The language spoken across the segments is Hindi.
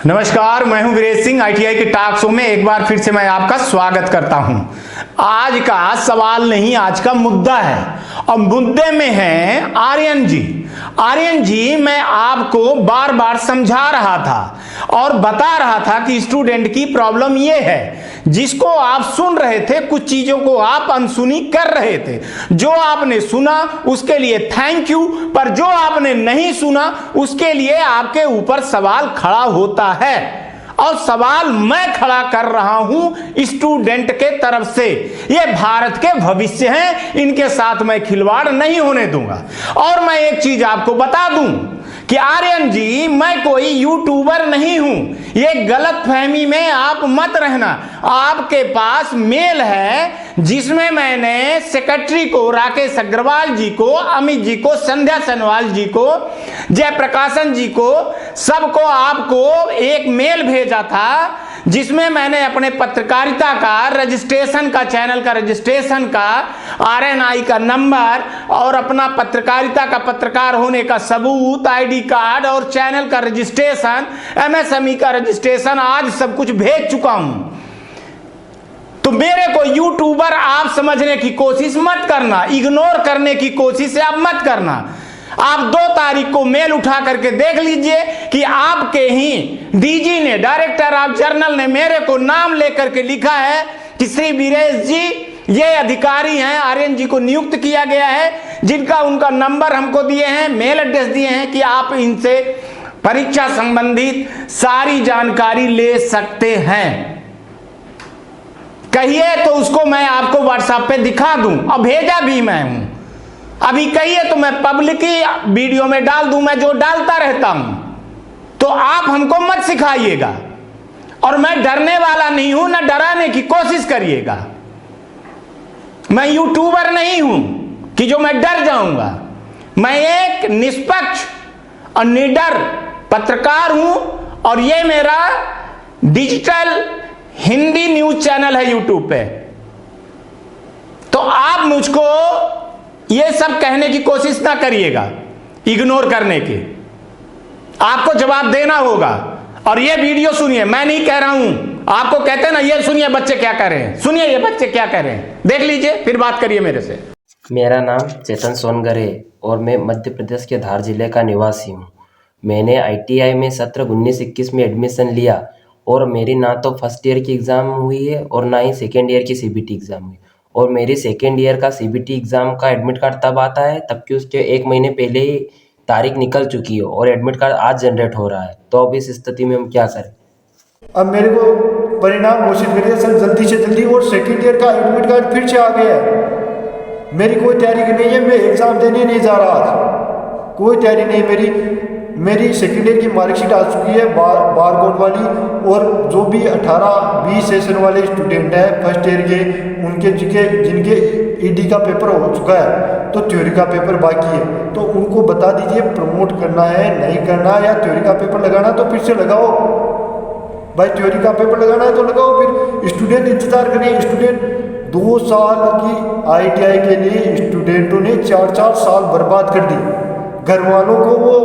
नमस्कार, मैं हूं वीरेश सिंह। आईटीआई के टॉक शो में एक बार फिर से मैं आपका स्वागत करता हूं। आज का सवाल नहीं, आज का मुद्दा है और मुद्दे में है आर्यन जी। आर्यन जी, मैं आपको बार बार समझा रहा था और बता रहा था कि स्टूडेंट की प्रॉब्लम ये है, जिसको आप सुन रहे थे, कुछ चीजों को आप अनसुनी कर रहे थे। जो आपने सुना उसके लिए थैंक यू, पर जो आपने नहीं सुना उसके लिए आपके ऊपर सवाल खड़ा होता है। और सवाल मैं खड़ा कर रहा हूं स्टूडेंट के तरफ से। ये भारत के भविष्य हैं, इनके साथ मैं खिलवाड़ नहीं होने दूंगा। और मैं एक चीज आपको बता दूं कि आर्यन जी, मैं कोई यूट्यूबर नहीं हूं। ये गलत फहमी में आप मत रहना। आपके पास मेल है जिसमें मैंने सेक्रेटरी को, राकेश अग्रवाल जी को, अमित जी को, संध्या सनवाल जी को, जयप्रकाशन जी को, सबको आपको एक मेल भेजा था जिसमें मैंने अपने पत्रकारिता का रजिस्ट्रेशन का, चैनल का रजिस्ट्रेशन का, आरएनआई का नंबर और अपना पत्रकारिता का, पत्रकार होने का सबूत, आईडी कार्ड और चैनल का रजिस्ट्रेशन, एमएसएमई का रजिस्ट्रेशन, आज सब कुछ भेज चुका हूं। तो मेरे को यूट्यूबर आप समझने की कोशिश मत करना, इग्नोर करने की कोशिश आप मत करना। आप 2 तारीख को मेल उठा करके देख लीजिए कि आपके ही डीजी ने, डायरेक्टर ऑफ जर्नल ने मेरे को नाम लेकर के लिखा है कि श्री वीरेश जी ये अधिकारी हैं, आर्यन जी को नियुक्त किया गया है, जिनका उनका नंबर हमको दिए हैं, मेल एड्रेस दिए हैं कि आप इनसे परीक्षा संबंधित सारी जानकारी ले सकते हैं। कहिए तो उसको मैं आपको व्हाट्सएप पे दिखा दूं और भेजा भी मैं हूं। अभी कहिए तो मैं पब्लिक ही वीडियो में डाल दूं, मैं जो डालता रहता हूं। तो आप हमको मत सिखाइएगा और मैं डरने वाला नहीं हूं, ना डराने की कोशिश करिएगा। मैं यूट्यूबर नहीं हूं कि जो मैं डर जाऊंगा। मैं एक निष्पक्ष और निडर पत्रकार हूं और ये मेरा डिजिटल हिंदी न्यूज चैनल है यूट्यूब पे। तो आप मुझको ये सब कहने की कोशिश ना करिएगा, इग्नोर करने की। आपको जवाब देना होगा। और ये वीडियो सुनिए, मैं नहीं कह रहा हूं, आपको कहते हैं ना, ये सुनिए बच्चे क्या कर रहे हैं, सुनिए ये बच्चे क्या कर रहे हैं, देख लीजिए, फिर बात करिए मेरे से। मेरा नाम चेतन सोनगर है और मैं मध्य प्रदेश के धार जिले का निवासी हूँ। मैंने आईटीआई में सत्र 19-21 में एडमिशन लिया और मेरी ना तो फर्स्ट ईयर की एग्ज़ाम हुई है और ना ही सेकेंड ईयर की सीबीटी एग्ज़ाम हुई। और मेरी सेकेंड ईयर का सीबीटी एग्ज़ाम का एडमिट कार्ड तब आता है तब कि उसके 1 महीने पहले ही तारीख निकल चुकी है और एडमिट कार्ड आज जनरेट हो रहा है। तो अब इस स्थिति में हम क्या करें? अब मेरे को परिणाम घोषित करिए सर, जल्दी से जल्दी। और सेकेंड ईयर का एडमिट कार्ड फिर से आ गया है। मेरी कोई तैयारी नहीं है, मैं एग्ज़ाम देने नहीं जा रहा आज, कोई तैयारी नहीं मेरी सेकेंड ईयर की मार्कशीट आ चुकी है, बार कोड वाली। और जो भी 18-20 सेशन वाले स्टूडेंट हैं फर्स्ट ईयर के, उनके जिनके ईडी का पेपर हो चुका है तो थ्योरी का पेपर बाकी है, तो उनको बता दीजिए प्रमोट करना है नहीं करना, या थ्योरी का पेपर लगाना तो फिर से लगाओ भाई, थ्योरी का पेपर लगाना है तो लगाओ। फिर स्टूडेंट इंतजार करें। स्टूडेंट 2 साल की आईटीआई के लिए स्टूडेंटों ने 4-4 साल बर्बाद कर दी। घर वालों को वो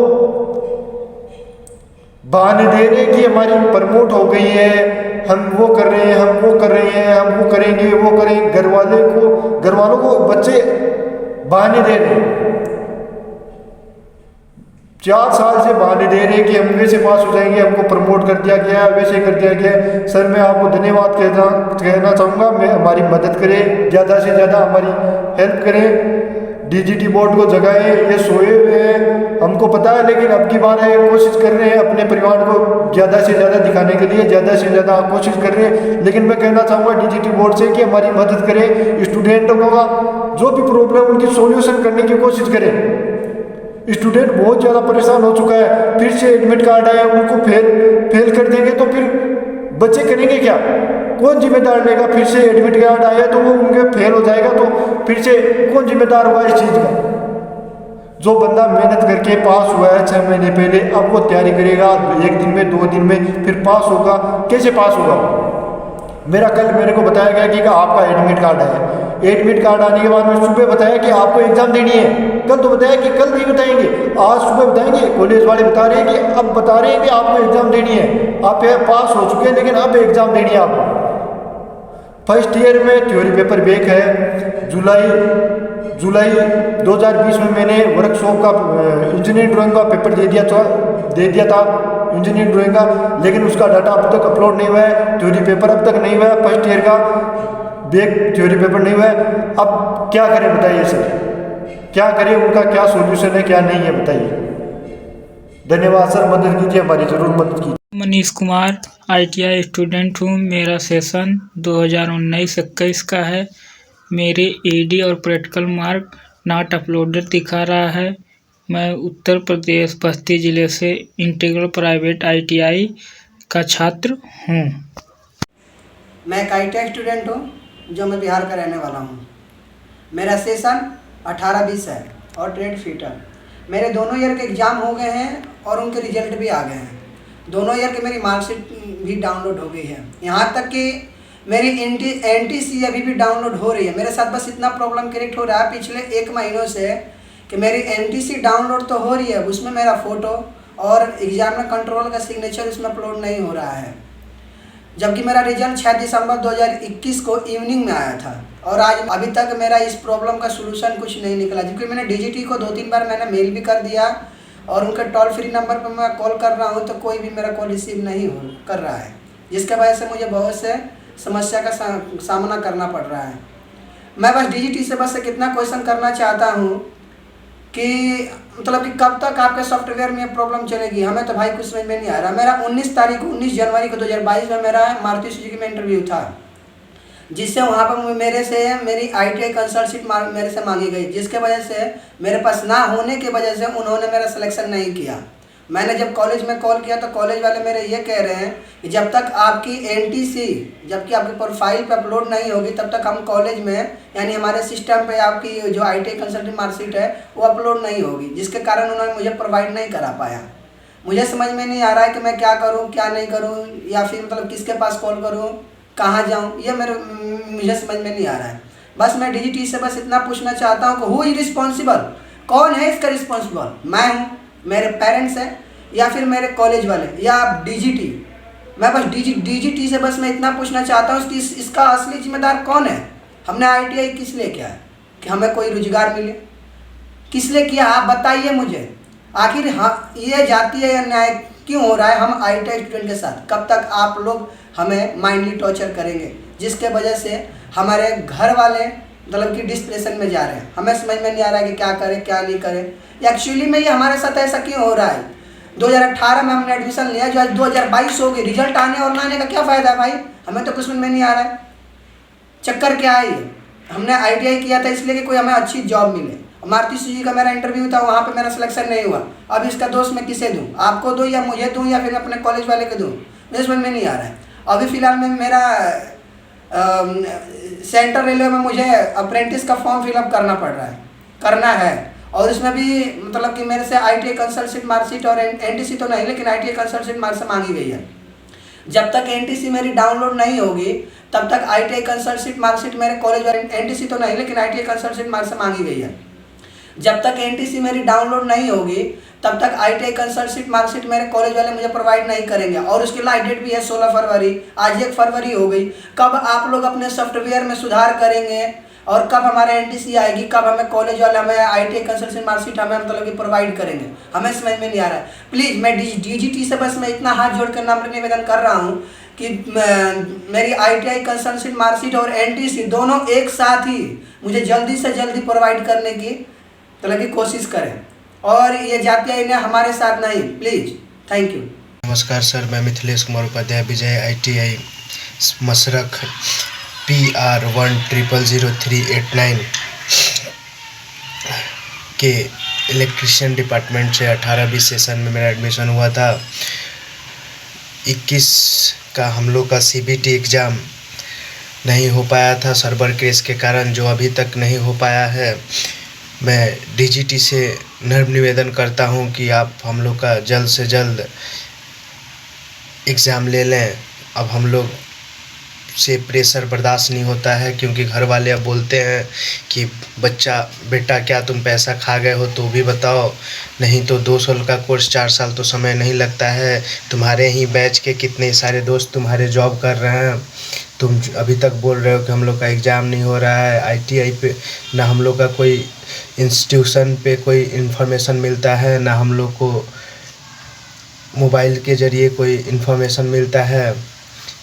बहाने दे रहे कि हमारी प्रमोट हो गई है, हम वो कर रहे हैं, हम वो कर रहे हैं, हम वो करेंगे, वो करेंगे। घर वालों को बच्चे बहाने दे रहे हैं, 4 साल से बहाने दे रहे हैं कि हम वैसे पास हो जाएंगे, हमको प्रमोट कर दिया गया, वैसे कर दिया गया। सर मैं आपको धन्यवाद कहना चाहूँगा, मैं हमारी मदद करें, ज़्यादा से ज़्यादा हमारी हेल्प करें। डीजीटी बोर्ड को जगाएं, ये सोए हुए हैं हमको पता है, लेकिन अब की बार है कोशिश कर रहे हैं अपने परिवार को ज़्यादा से ज़्यादा दिखाने के लिए, ज़्यादा से ज़्यादा कोशिश कर रहे हैं। लेकिन मैं कहना चाहूँगा डीजीटी बोर्ड से कि हमारी मदद करें, स्टूडेंटों का जो भी प्रॉब्लम उनकी सॉल्यूशन करने की कोशिश करें। स्टूडेंट बहुत ज़्यादा परेशान हो चुका है, फिर से एडमिट कार्ड आया, उनको फेल कर देंगे तो फिर बच्चे करेंगे क्या, कौन जिम्मेदार लेगा? फिर से एडमिट कार्ड आया तो वो उनके फेल हो जाएगा तो फिर से कौन जिम्मेदार हुआ इस चीज़ का? जो बंदा मेहनत करके पास हुआ है 6 महीने पहले, अब वो तैयारी करेगा 1 दिन में 2 दिन में, फिर पास होगा, कैसे पास होगा? मेरे को बताया गया कि आपका एडमिट कार्ड है, एडमिट कार्ड आने के बाद में सुबह बताया कि आपको एग्ज़ाम देनी है, कल तो बताया कि कल नहीं बताएंगे, आज सुबह बताएंगे। कॉलेज वाले बता रहे हैं कि अब बता रहे हैं कि आपको एग्ज़ाम देनी है, आप पास हो चुके हैं लेकिन अब एग्ज़ाम देनी है आपको। फर्स्ट ईयर में थ्योरी पेपर बैक है। जुलाई 2020 में मैंने वर्कशॉप का इंजीनियरिंग ड्राइंग का पेपर दे दिया था इंजीनियरिंग ड्राइंग का, लेकिन उसका डाटा अब तक अपलोड नहीं हुआ है। थ्योरी पेपर अब तक नहीं हुआ है, फर्स्ट ईयर का बैक थ्योरी पेपर नहीं हुआ है। अब क्या करें बताइए सर, क्या करें, उनका क्या सोल्यूशन है, क्या नहीं है बताइए। धन्यवाद सर, मदद कीजिए, हमारी ज़रूर मदद कीजिए। मनीष कुमार ITI स्टूडेंट हूँ। मेरा सेशन 2019-21 का है। मेरे AD और प्रैक्टिकल मार्क नॉट अपलोडेड दिखा रहा है। मैं उत्तर प्रदेश बस्ती ज़िले से इंटीग्रल प्राइवेट ITI का छात्र हूँ। मैं एक ITI स्टूडेंट हूँ जो मैं बिहार का रहने वाला हूँ। मेरा सेशन 18-20 है और ट्रेड फिटर। मेरे दोनों ईयर के एग्ज़ाम हो गए हैं और उनके रिजल्ट भी आ गए हैं। दोनों ईयर की मेरी मार्कशीट भी डाउनलोड हो गई है। यहाँ तक कि मेरी NTC अभी भी डाउनलोड हो रही है। मेरे साथ बस इतना प्रॉब्लम क्रिएट हो रहा है पिछले 1 महीनों से कि मेरी NTC डाउनलोड तो हो रही है, उसमें मेरा फ़ोटो और एग्जामिनर कंट्रोल का सिग्नेचर उसमें अपलोड नहीं हो रहा है। जबकि मेरा रिजल्ट 6 दिसंबर 2021 को इवनिंग में आया था और आज अभी तक मेरा इस प्रॉब्लम का सलूशन कुछ नहीं निकला। जबकि मैंने DGT को 2-3 बार मैंने मेल भी कर दिया और उनके टोल फ्री नंबर पर मैं कॉल कर रहा हूँ तो कोई भी मेरा कॉल रिसीव नहीं कर रहा है, जिसके वजह से मुझे बहुत से समस्या का सामना करना पड़ रहा है। मैं बस DGT से बस एक इतना क्वेश्चन करना चाहता हूँ कि मतलब कि कब तक आपके सॉफ्टवेयर में ये प्रॉब्लम चलेगी, हमें तो भाई कुछ समझ में नहीं आ रहा। मेरा 19 जनवरी को 2022 में मेरा मारुति सुजुकी में इंटरव्यू था, जिससे वहाँ पर मेरी ITI कंसल्ट शीट मेरे से मांगी गई, जिसके वजह से मेरे पास ना होने की वजह से उन्होंने मेरा सिलेक्शन नहीं किया। मैंने जब कॉलेज में कॉल किया तो कॉलेज वाले मेरे ये कह रहे हैं कि जब तक आपकी NTC जबकि आपकी प्रोफाइल पे अपलोड नहीं होगी तब तक हम कॉलेज में यानी हमारे सिस्टम पे आपकी जो ITI कंसल्टेंट मार्कशीट है वो अपलोड नहीं होगी, जिसके कारण उन्होंने मुझे प्रोवाइड नहीं करा पाया। मुझे समझ में नहीं आ रहा है कि मैं क्या करूँ क्या नहीं करूँ, या फिर मतलब किसके पास कॉल करूँ, कहाँ जाऊँ, ये मुझे समझ में नहीं आ रहा है। बस मैं DGT से बस इतना पूछना चाहता हूँ कि हु इज रिस्पॉन्सिबल, कौन है इसका रिस्पॉन्सिबल, मैं हूँ, मेरे पेरेंट्स हैं, या फिर मेरे कॉलेज वाले, या आप DGT। मैं बस DGT से बस मैं इतना पूछना चाहता हूँ कि इसका असली जिम्मेदार कौन है। हमने ITI किस लिए किया है, कि हमें कोई रोजगार मिले, किस लिए किया आप बताइए मुझे। आखिर हाँ ये जातीय अन्याय क्यों हो रहा है हम ITI स्टूडेंट के साथ। कब तक आप लोग हमें माइंडली टॉर्चर करेंगे, जिसके वजह से हमारे घर वाले मतलब कि डिस्प्रेशन में जा रहे हैं। हमें समझ में नहीं आ रहा है कि क्या करें क्या नहीं करें। एक्चुअली में ये हमारे साथ ऐसा क्यों हो रहा है। 2018 में हमने एडमिशन लिया, जो आज 2022 हो गई, रिजल्ट आने और ना आने का क्या फ़ायदा है भाई, हमें तो कुछ समझ में नहीं आ रहा है। चक्कर क्या है ये। हमने ITI किया था इसलिए कि कोई हमें अच्छी जॉब मिले। मारुति सुजुकी का मेरा इंटरव्यू था, वहाँ पे मेरा सिलेक्शन नहीं हुआ। अब इसका दोष मैं किसे दूँ, आपको दूँ या मुझे दूँ या फिर अपने कॉलेज वाले को दूँ, मुझे समझ में नहीं आ रहा है। अभी फ़िलहाल में मेरा सेंट्रल रेलवे में मुझे अप्रेंटिस का फॉर्म फिलअप करना है और इसमें भी मतलब कि मेरे से ITI कंसल्ट शीट मार्कशीट और NTC तो नहीं, लेकिन ITI कंसल्ट शीट मार्क से मांगी गई है। जब तक NTC मेरी डाउनलोड नहीं होगी तब तक ITI कंसल्ट शीट मार्कशीट मेरे कॉलेज वाले, NTC तो नहीं लेकिन ITI कंसल्ट शीट मार्क से मांगी गई है। जब तक NTC मेरी डाउनलोड नहीं होगी तब तक ITI कंसल्ट शीट मार्कशीट मेरे कॉलेज वाले मुझे प्रोवाइड नहीं करेंगे। और उसकी लास्ट डेट भी है 16 फरवरी, आज 1 फरवरी हो गई। कब आप लोग अपने सॉफ्टवेयर में सुधार करेंगे और कब हमारे NTC आएगी, कब हमें कॉलेज वाले हमें ITI कंसल्ट शीट मार्कशीट हमें मतलब कि प्रोवाइड करेंगे, हमें समझ में नहीं आ रहा है। प्लीज़ मैं DGT से बस मैं इतना हाथ जोड़ कर नम्र निवेदन कर रहा हूँ कि मेरी ITI कंसल्ट शीट मार्कशीट और NTC दोनों एक साथ ही मुझे जल्दी से जल्दी प्रोवाइड करने की मतलब की कोशिश करें, और ये जातीय अन्याय हमारे साथ नहीं, प्लीज़। Thank you. नमस्कार सर, मैं मिथिलेश कुमार उपाध्याय विजय ITI मसरख PR 1000389 के इलेक्ट्रिशियन डिपार्टमेंट से 18-20 सेशन में मेरा एडमिशन हुआ था। 21 का हम लोग का CBT एग्ज़ाम नहीं हो पाया था सर्वर क्रैश के कारण, जो अभी तक नहीं हो पाया है। मैं DGT से नम्र निवेदन करता हूं कि आप हम लोग का जल्द से जल्द एग्ज़ाम ले लें। अब हम लोग से प्रेशर बर्दाश्त नहीं होता है, क्योंकि घर वाले अब बोलते हैं कि बेटा क्या तुम पैसा खा गए हो तो भी बताओ, नहीं तो 2 साल का कोर्स 4 साल तो समय नहीं लगता है, तुम्हारे ही बैच के कितने सारे दोस्त तुम्हारे जॉब कर रहे हैं, तुम अभी तक बोल रहे हो कि हम लोग का एग्ज़ाम नहीं हो रहा है, ITI पे ना हम लोग का कोई इंस्टीट्यूशन पे कोई इन्फॉर्मेशन मिलता है, ना हम लोग को मोबाइल के ज़रिए कोई इन्फॉर्मेशन मिलता है।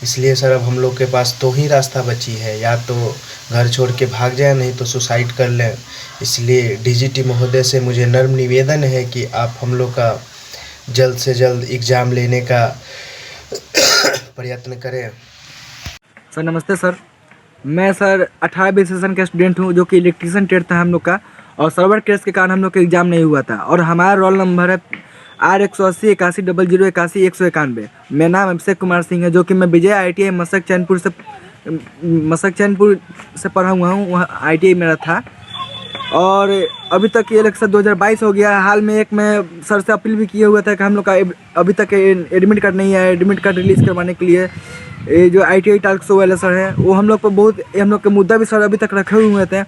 इसलिए सर अब हम लोग के पास 2 ही रास्ता बची है, या तो घर छोड़ के भाग जाए, नहीं तो सुसाइड कर लें। इसलिए DGT महोदय से मुझे नम्र निवेदन है कि आप हम लोग का जल्द से जल्द एग्ज़ाम लेने का प्रयत्न करें। सर नमस्ते सर, मैं सर 18वीं सेशन का स्टूडेंट हूँ, जो कि इलेक्ट्रीशियन ट्रेड था हम लोग का, और सर्वर केस के कारण हम लोग का एग्ज़ाम नहीं हुआ था, और हमारा रोल नंबर है R180 81 00 81 191। मेरा नाम अभिषेक कुमार सिंह है, जो कि मैं विजय ITI मशक चैनपुर से पढ़ा हुआ हूँ, वहाँ ITI मेरा था। और अभी तक ये इलेक्शन 2022 हो गया। हाल में एक मैं सर से अपील भी किया हुआ था कि हम लोग का अभी तक एडमिट कार्ड नहीं है, एडमिट कार्ड रिलीज़ करवाने के लिए ये जो ITI टास्क शो वाले सर हैं, वो हम लोग पर बहुत हम लोग के मुद्दा भी सर अभी तक रखे हुए थे,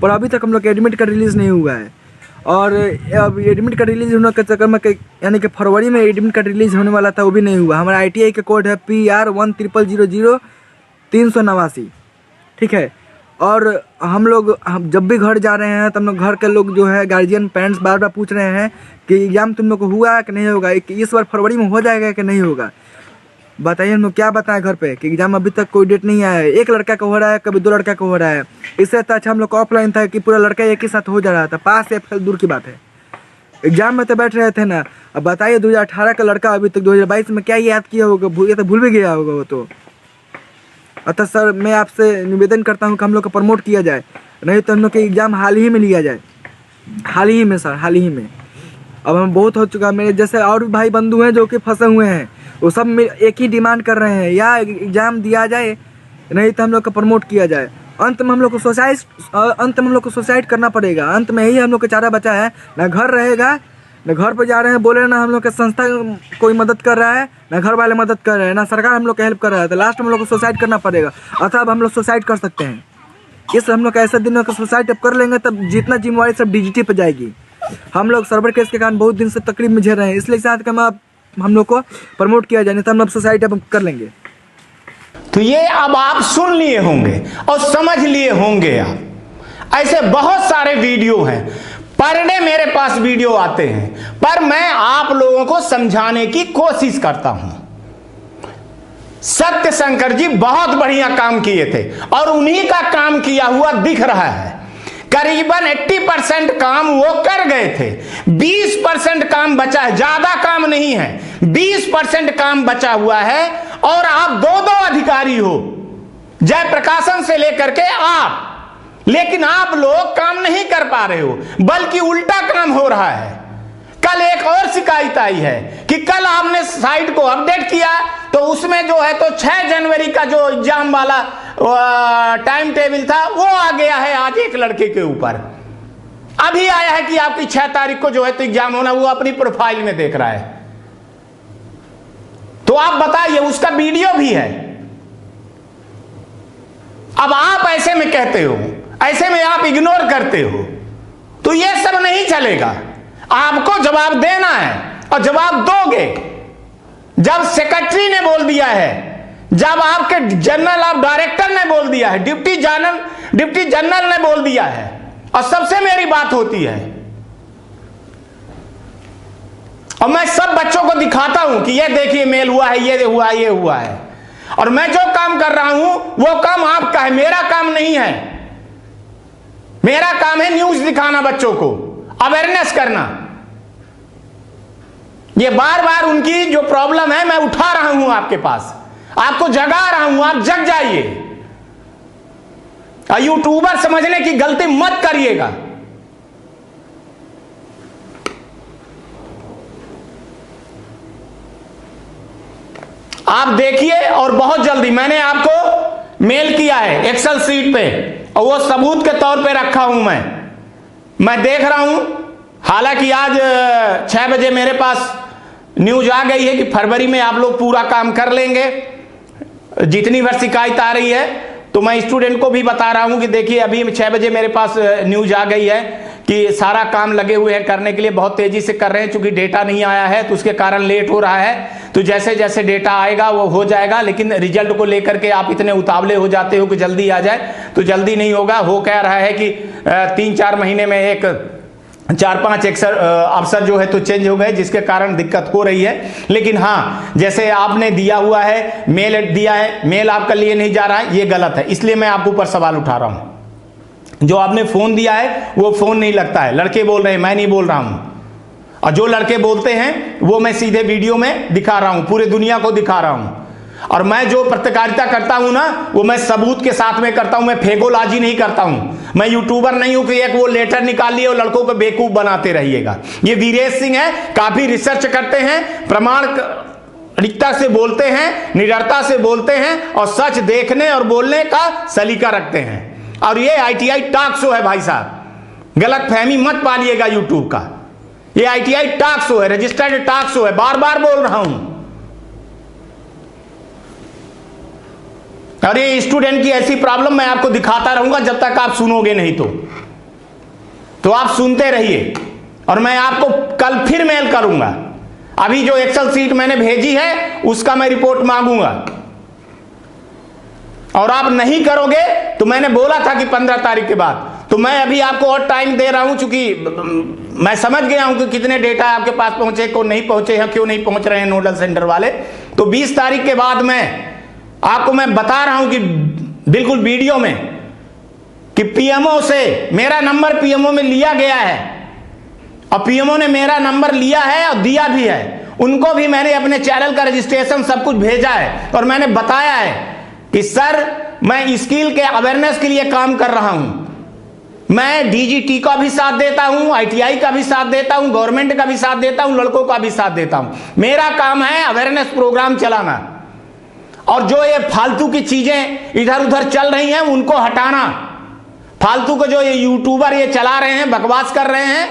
पर अभी तक हम लोग का एडमिट कार्ड रिलीज़ नहीं हुआ है। और अब एडमिट कार्ड रिलीज़ होने के चक्कर में यानी कि फरवरी में एडमिट कार्ड रिलीज़ होने वाला था, वो भी नहीं हुआ। हमारा ITI का कोड है PR 10000 389, ठीक है। और हम जब भी घर जा रहे हैं तो हम लोग घर के लोग जो है गार्जियन पेरेंट्स बार बार पूछ रहे हैं कि एग्ज़ाम तुम लोग को हुआ कि नहीं होगा, इस बार फरवरी में हो जाएगा कि नहीं होगा। बताइए हम लोग क्या बताएं घर पे कि एग्ज़ाम अभी तक कोई डेट नहीं आया है। एक लड़का का हो रहा है, कभी 2 लड़का का हो रहा है। इससे अच्छा हम लोग का ऑफलाइन था कि पूरा लड़का एक ही साथ हो जा रहा था। पास या फेल दूर की बात है, एग्ज़ाम में तो बैठ रहे थे ना। अब बताइए 2018 का लड़का अभी तक 2022 में क्या याद किया होगा, ये तो भूल भी गया होगा वो तो। अतः सर मैं आपसे निवेदन करता हूँ कि हम लोग को प्रमोट किया जाए, नहीं तो हम लोग का एग्ज़ाम हाल ही में लिया जाए, हाल ही में सर, हाल ही में। अब हम बहुत हो चुका है, मेरे जैसे और भी भाई बंधु हैं जो कि फंसे हुए हैं, वो सब एक ही डिमांड कर रहे हैं, या एग्ज़ाम दिया जाए नहीं तो हम लोग को प्रमोट किया जाए। अंत में हम लोग को सुसाइड करना पड़ेगा। अंत में यही हम लोग का चारा बचा है, ना घर रहेगा, ना घर पर जा रहे हैं बोले, ना हम लोग का संस्था कोई मदद कर रहा है, ना घर वाले मदद कर रहे हैं, ना सरकार हम लोग का हेल्प कर रहा है। तो लास्ट में हम लोग को सुसाइड करना पड़ेगा। अतः अब हम लोग सुसाइड कर सकते हैं। इस हम लोग ऐसे दिन में सुसाइड अब कर लेंगे तब जितना जिम्मेवारी सब DGT पर जाएगी। हम लोग सर्वर केस के कारण बहुत दिन से तकलीफ में झेल रहे हैं, इसलिए चाहते हैं कि हम लोग को प्रमोट किया जाए, नहीं तो हम लोग सुसाइड अब कर लेंगे। तो ये अब आप सुन लिए होंगे और समझ लिए होंगे। आप ऐसे बहुत सारे वीडियो हैं, पर डे मेरे पास वीडियो आते हैं, पर मैं आप लोगों को समझाने की कोशिश करता हूं। सत्य शंकर जी बहुत बढ़िया काम किए थे और उन्हीं का काम किया हुआ दिख रहा है। करीबन 80% काम वो कर गए थे, 20% काम बचा है। ज्यादा काम नहीं है, 20% काम बचा हुआ है। और आप 2 अधिकारी हो, जय प्रकाशन से लेकर के आप, लेकिन आप लोग काम नहीं कर पा रहे हो, बल्कि उल्टा काम हो रहा है। कल एक और शिकायत आई है कि कल आपने साइट को अपडेट किया तो उसमें जो है तो 6 जनवरी का जो एग्जाम वाला टाइम टेबल था वो आ गया है आज एक लड़के के ऊपर। अभी आया है कि आपकी 6 तारीख को जो है तो एग्जाम होना, वो अपनी प्रोफाइल में देख रहा है। तो आप बताइए, उसका वीडियो भी है। अब आप ऐसे में कहते हो, ऐसे में आप इग्नोर करते हो, तो ये सब नहीं चलेगा। आपको जवाब देना है और जवाब दोगे। जब सेक्रेटरी ने बोल दिया है, जब आपके जनरल ऑफ डायरेक्टर ने बोल दिया है, डिप्टी जनरल ने बोल दिया है, और सबसे मेरी बात होती है, और मैं सब बच्चों को दिखाता हूं कि ये देखिए मेल हुआ है, ये हुआ है, ये हुआ है। और मैं जो काम कर रहा हूं वो काम आपका है, मेरा काम नहीं है। मेरा काम है न्यूज दिखाना, बच्चों को अवेयरनेस करना। ये बार बार उनकी जो प्रॉब्लम है मैं उठा रहा हूं आपके पास, आपको जगा रहा हूं, आप जग जाइए। यूट्यूबर समझने की गलती मत करिएगा। आप देखिए, और बहुत जल्दी मैंने आपको मेल किया है एक्सेल सीट पे, और वो सबूत के तौर पे रखा हूं मैं देख रहा हूं। हालांकि आज 6 बजे मेरे पास न्यूज आ गई है कि फरवरी में आप लोग पूरा काम कर लेंगे। जितनी बार शिकायत आ रही है, तो मैं स्टूडेंट को भी बता रहा हूं कि देखिए अभी 6 बजे मेरे पास न्यूज आ गई है कि सारा काम लगे हुए हैं करने के लिए, बहुत तेजी से कर रहे हैं। चूंकि डेटा नहीं आया है तो उसके कारण लेट हो रहा है, तो जैसे जैसे डेटा आएगा वो हो जाएगा। लेकिन रिजल्ट को लेकर के आप इतने उतावले हो जाते हो कि जल्दी आ जाए, तो जल्दी नहीं होगा। हो क्या रहा है कि 3-4 महीने में एक 4-5 अफसर जो है तो चेंज हो गए, जिसके कारण दिक्कत हो रही है। लेकिन हाँ, जैसे आपने दिया हुआ है, मेल दिया है, मेल आपका लिए नहीं जा रहा है, ये गलत है। इसलिए मैं आपके ऊपर सवाल उठा रहा हूं। जो आपने फोन दिया है वो फोन नहीं लगता है, लड़के बोल रहे हैं, मैं नहीं बोल रहा हूं। और जो लड़के बोलते हैं वो मैं सीधे वीडियो में दिखा रहा हूं, पूरी दुनिया को दिखा रहा हूं। और मैं जो पत्रकारिता करता हूं ना, वो मैं सबूत के साथ में करता हूं, मैं फेगोलाजी नहीं करता हूं। मैं यूट्यूबर नहीं हूं कि एक वो लेटर निकाल लिए और लड़कों को बेवकूफ बनाते रहिएगा। ये वीरेश सिंह है, काफी रिसर्च करते हैं, प्रामाणिकता से बोलते हैं, निडरता से बोलते हैं और सच देखने और बोलने का सलीका रखते हैं। और ये ITI टॉक शो है भाई साहब, गलत फहमी मत पालिएगा यूट्यूब का। ये ITI टॉक शो है, रजिस्टर्ड टॉक शो है, बार बार बोल रहा हूं। और ये स्टूडेंट की ऐसी प्रॉब्लम मैं आपको दिखाता रहूंगा जब तक आप सुनोगे नहीं। तो आप सुनते रहिए। और मैं आपको कल फिर मेल करूंगा। अभी जो एक्सेल सीट मैंने भेजी है उसका मैं रिपोर्ट मांगूंगा। और आप नहीं करोगे तो मैंने बोला था कि 15 तारीख के बाद, तो मैं अभी आपको और टाइम दे रहा हूं, क्योंकि मैं समझ गया हूं कि कितने डेटा आपके पास पहुंचे, को नहीं पहुंचे हैं, क्यों नहीं पहुंच रहे हैं नोडल सेंटर वाले। तो 20 तारीख के बाद आपको मैं बता रहा हूं कि बिल्कुल वीडियो में कि पीएमओ से मेरा नंबर पीएमओ में लिया गया है, और पीएमओ ने मेरा नंबर लिया है और दिया भी है। उनको भी मैंने अपने चैनल का रजिस्ट्रेशन सब कुछ भेजा है और मैंने बताया है कि सर मैं स्किल के अवेयरनेस के लिए काम कर रहा हूं। मैं DGT का भी साथ देता हूं, ITI का भी साथ देता हूं, गवर्नमेंट का भी साथ देता हूं, लड़कों का भी साथ देता हूं। मेरा काम है अवेयरनेस प्रोग्राम चलाना, और जो ये फालतू की चीजें इधर उधर चल रही हैं उनको हटाना। फालतू को जो ये यूट्यूबर ये चला रहे हैं, बकवास कर रहे हैं,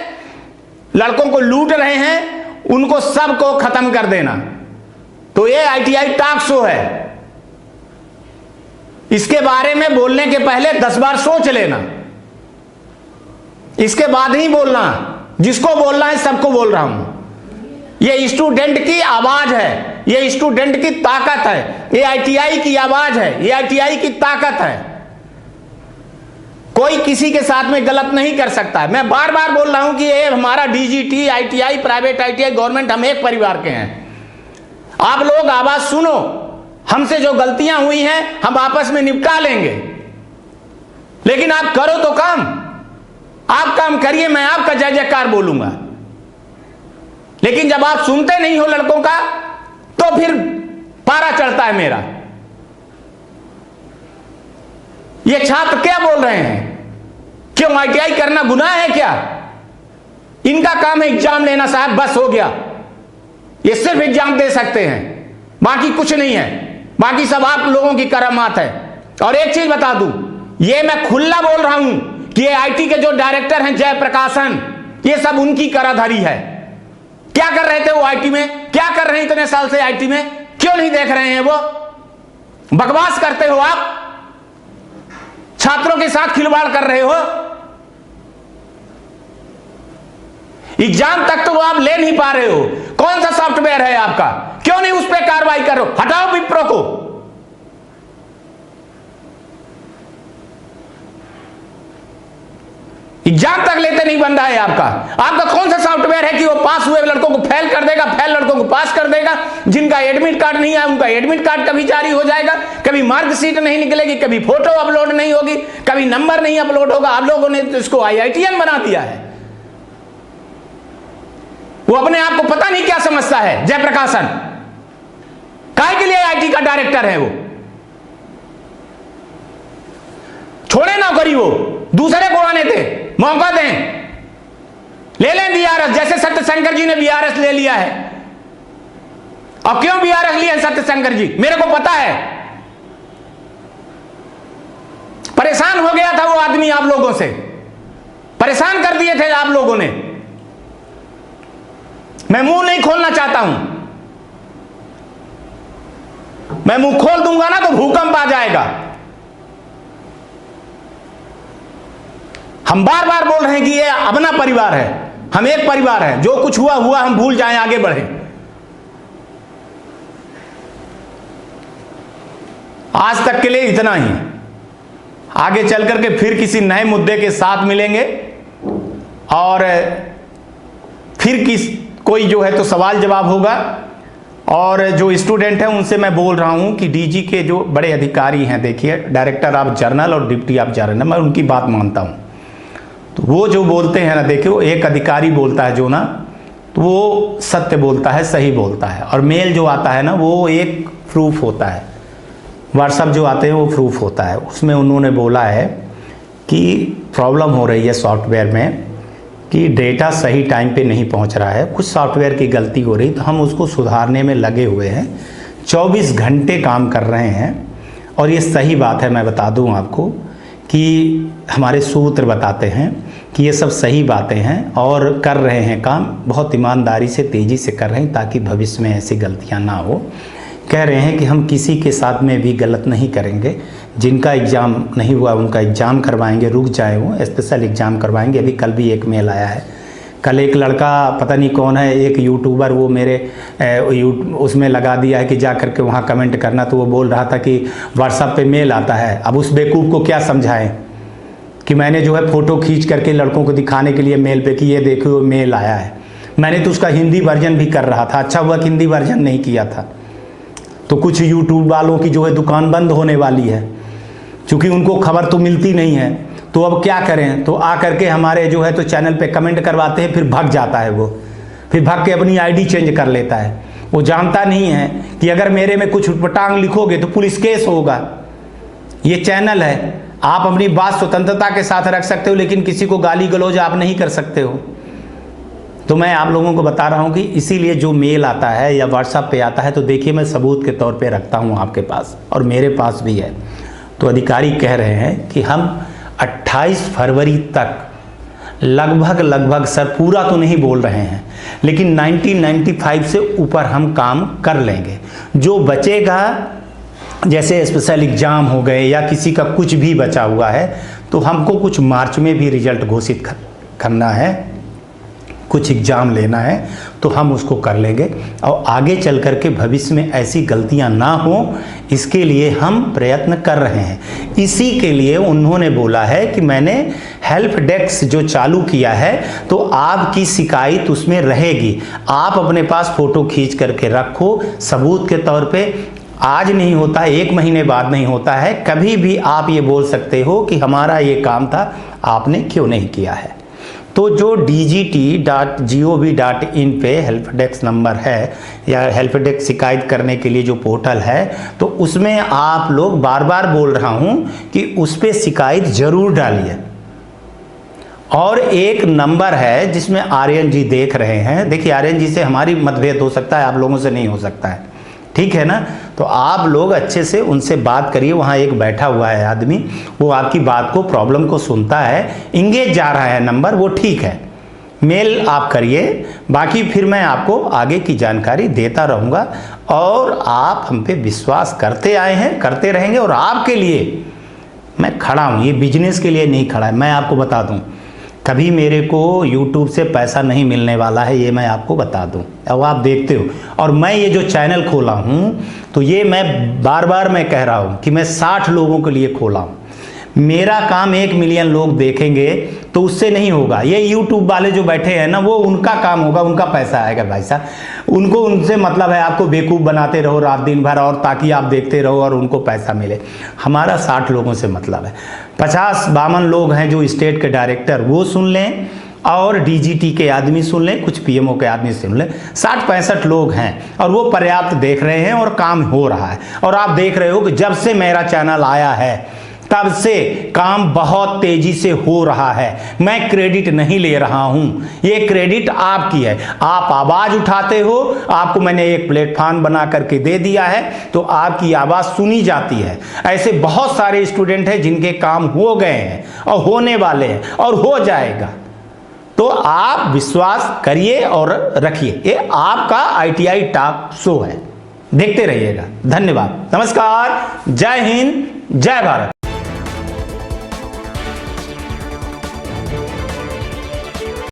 लड़कों को लूट रहे हैं, उनको सबको खत्म कर देना। तो ये ITI टॉक शो है, इसके बारे में बोलने के पहले 10 बार सोच लेना, इसके बाद ही बोलना। जिसको बोलना है सबको बोल रहा हूं। ये स्टूडेंट की आवाज है, ये स्टूडेंट की ताकत है, ये ITI की आवाज है, ये ITI की ताकत है। कोई किसी के साथ में गलत नहीं कर सकता है। मैं बार बार बोल रहा हूं कि ये हमारा DGT, ITI, private ITI, government, हम एक परिवार के हैं। आप लोग आवाज सुनो, हमसे जो गलतियां हुई हैं हम आपस में निपटा लेंगे। लेकिन आप करो तो काम, आप काम करिए, मैं आपका जय जयकार बोलूंगा। लेकिन जब आप सुनते नहीं हो लड़कों का, तो फिर पारा चढ़ता है मेरा। ये छात्र क्या बोल रहे हैं? क्यों ITI करना गुनाह है क्या? इनका काम है एग्जाम लेना साहब, बस हो गया। ये सिर्फ एग्जाम दे सकते हैं, बाकी कुछ नहीं है, बाकी सब आप लोगों की करामात है। और एक चीज बता दूं, ये मैं खुला बोल रहा हूं कि ये IT के जो डायरेक्टर हैं जयप्रकाशन, ये सब उनकी कराधारी है। क्या कर रहे थे वो IT में? क्या कर रहे हैं इतने साल से IT में? क्यों नहीं देख रहे हैं? वो बकवास करते हो आप, छात्रों के साथ खिलवाड़ कर रहे हो। एग्जाम तक तो वो आप ले नहीं पा रहे हो। कौन सा सॉफ्टवेयर है आपका? क्यों नहीं उस पर कार्रवाई करो? हटाओ विप्रो को। एग्जाम तक लेते नहीं बन रहा है आपका। आपका कौन सा सॉफ्टवेयर है कि वो पास हुए लड़कों को फेल कर देगा, फेल लड़कों को पास कर देगा? जिनका एडमिट कार्ड नहीं है उनका एडमिट कार्ड कभी जारी हो जाएगा, कभी मार्कशीट नहीं निकलेगी, कभी फोटो अपलोड नहीं होगी, कभी नंबर नहीं अपलोड होगा। आप लोगों ने तो इसको IITian बना दिया है। वो अपने आप को पता नहीं क्या समझता है जयप्रकाशन, काहे के लिए IT का डायरेक्टर है वो? छोड़े नौकरी, वो दूसरे को आने दे, मौका दें, ले लें BRS, जैसे सत्यशंकर जी ने BRS ले लिया है। और क्यों BRS लिया सत्यशंकर जी? मेरे को पता है। परेशान हो गया था वो आदमी, आप लोगों से परेशान कर दिए थे आप लोगों ने। मैं मुंह नहीं खोलना चाहता हूं। मैं मुंह खोल दूंगा ना तो भूकंप आ जाएगा। हम बार बार बोल रहे हैं कि ये अपना परिवार है, हम एक परिवार है, जो कुछ हुआ हुआ, हम भूल जाएं, आगे बढ़ें। आज तक के लिए इतना ही। आगे चल करके फिर किसी नए मुद्दे के साथ मिलेंगे और फिर कोई जो है तो सवाल जवाब होगा। और जो स्टूडेंट हैं उनसे मैं बोल रहा हूं कि डीजी के जो बड़े अधिकारी हैं, देखिए डायरेक्टर ऑफ जर्नल और डिप्टी ऑफ जर्नल, मैं उनकी बात मानता हूं। तो वो जो बोलते हैं ना, देखियो एक अधिकारी बोलता है जो ना, तो वो सत्य बोलता है, सही बोलता है। और मेल जो आता है ना, वो एक प्रूफ होता है, व्हाट्सएप जो आते हैं वो प्रूफ होता है। उसमें उन्होंने बोला है कि प्रॉब्लम हो रही है सॉफ्टवेयर में कि डेटा सही टाइम पे नहीं पहुंच रहा है, कुछ सॉफ्टवेयर की गलती हो रही, तो हम उसको सुधारने में लगे हुए हैं, 24 घंटे काम कर रहे हैं। और ये सही बात है, मैं बता दूं आपको कि हमारे सूत्र बताते हैं कि ये सब सही बातें हैं और कर रहे हैं काम, बहुत ईमानदारी से, तेज़ी से कर रहे हैं ताकि भविष्य में ऐसी गलतियां ना हो। कह रहे हैं कि हम किसी के साथ में भी गलत नहीं करेंगे, जिनका एग्ज़ाम नहीं हुआ उनका एग्ज़ाम करवाएंगे, रुक जाए वो स्पेशल एग्ज़ाम करवाएंगे। अभी कल भी एक मेल आया है, कल एक लड़का पता नहीं कौन है, एक यूट्यूबर, वो मेरे उसमें लगा दिया है कि जा करके वहाँ कमेंट करना। तो वो बोल रहा था कि व्हाट्सएप पे मेल आता है। अब उस बेवकूफ़ को क्या समझाएं कि मैंने जो है फ़ोटो खींच करके लड़कों को दिखाने के लिए मेल पे कि ये देखो मेल आया है। मैंने तो उसका हिंदी वर्जन भी कर रहा था, अच्छा हुआ कि हिंदी वर्जन नहीं किया था। तो कुछ यूट्यूब वालों की जो है दुकान बंद होने वाली है, क्योंकि उनको खबर तो मिलती नहीं है। तो अब क्या करें, तो आ करके हमारे जो है तो चैनल पे कमेंट करवाते हैं, फिर भाग जाता है वो, फिर भाग के अपनी आईडी चेंज कर लेता है। वो जानता नहीं है कि अगर मेरे में कुछ उटपटांग लिखोगे तो पुलिस केस होगा। ये चैनल है, आप अपनी बात स्वतंत्रता के साथ रख सकते हो, लेकिन किसी को गाली गलौज आप नहीं कर सकते हो। तो मैं आप लोगों को बता रहा हूँ कि इसीलिए जो मेल आता है या व्हाट्सएप पे आता है, तो देखिए मैं सबूत के तौर पे रखता हूँ आपके पास, और मेरे पास भी है। तो अधिकारी कह रहे हैं कि हम 28 फरवरी तक लगभग सर, पूरा तो नहीं बोल रहे हैं, लेकिन 1995 से ऊपर हम काम कर लेंगे। जो बचेगा, जैसे स्पेशल एग्ज़ाम हो गए या किसी का कुछ भी बचा हुआ है, तो हमको कुछ मार्च में भी रिजल्ट घोषित करना है, कुछ एग्ज़ाम लेना है, तो हम उसको कर लेंगे। और आगे चल कर के भविष्य में ऐसी गलतियां ना हो, इसके लिए हम प्रयत्न कर रहे हैं। इसी के लिए उन्होंने बोला है कि मैंने हेल्प डेस्क जो चालू किया है, तो आपकी शिकायत उसमें रहेगी। आप अपने पास फ़ोटो खींच करके रखो सबूत के तौर पे। आज नहीं होता है, 1 महीने बाद नहीं होता है, कभी भी आप ये बोल सकते हो कि हमारा ये काम था, आपने क्यों नहीं किया है। तो जो dgt.gov.in पे हेल्प डेस्क नंबर है या हेल्प डेस्क शिकायत करने के लिए जो पोर्टल है, तो उसमें आप लोग, बार बार बोल रहा हूं कि उस पर शिकायत जरूर डालिए। और एक नंबर है जिसमें आर्यन जी देख रहे हैं, देखिए आर्यन जी से हमारी मतभेद हो सकता है, आप लोगों से नहीं हो सकता है, ठीक है ना। तो आप लोग अच्छे से उनसे बात करिए। वहाँ एक बैठा हुआ है आदमी, वो आपकी बात को, प्रॉब्लम को सुनता है, इंगेज जा रहा है नंबर, वो ठीक है। मेल आप करिए, बाकी फिर मैं आपको आगे की जानकारी देता रहूँगा। और आप हम पे विश्वास करते आए हैं, करते रहेंगे, और आपके लिए मैं खड़ा हूँ। ये बिजनेस के लिए नहीं खड़ा है, मैं आपको बता दूँ। कभी मेरे को YouTube से पैसा नहीं मिलने वाला है, ये मैं आपको बता दूं। अब आप देखते हो, और मैं ये जो चैनल खोला हूं, तो ये मैं बार बार मैं कह रहा हूं कि मैं 60 लोगों के लिए खोला हूं। मेरा काम 1 मिलियन लोग देखेंगे तो उससे नहीं होगा। ये YouTube वाले जो बैठे हैं ना, वो उनका काम होगा, उनका पैसा आएगा भाई साहब। उनको उनसे मतलब है आपको बेवकूफ़ बनाते रहो रात दिन भर, और ताकि आप देखते रहो और उनको पैसा मिले। हमारा 60 लोगों से मतलब है। 50-52 लोग हैं जो स्टेट के डायरेक्टर, वो सुन लें, और डीजीटी के आदमी सुन लें, कुछ पीएमओ के आदमी सुन लें। 60-65 लोग हैं और वो पर्याप्त देख रहे हैं और काम हो रहा है। और आप देख रहे हो कि जब से मेरा चैनल आया है तब से काम बहुत तेजी से हो रहा है। मैं क्रेडिट नहीं ले रहा हूं, ये क्रेडिट आपकी है। आप आवाज उठाते हो, आपको मैंने एक प्लेटफॉर्म बना करके दे दिया है, तो आपकी आवाज सुनी जाती है। ऐसे बहुत सारे स्टूडेंट हैं जिनके काम हो गए हैं और होने वाले हैं और हो जाएगा। तो आप विश्वास करिए और रखिए। ये आपका ITI टॉक शो है, देखते रहिएगा। धन्यवाद, नमस्कार, जय हिंद, जय भारत।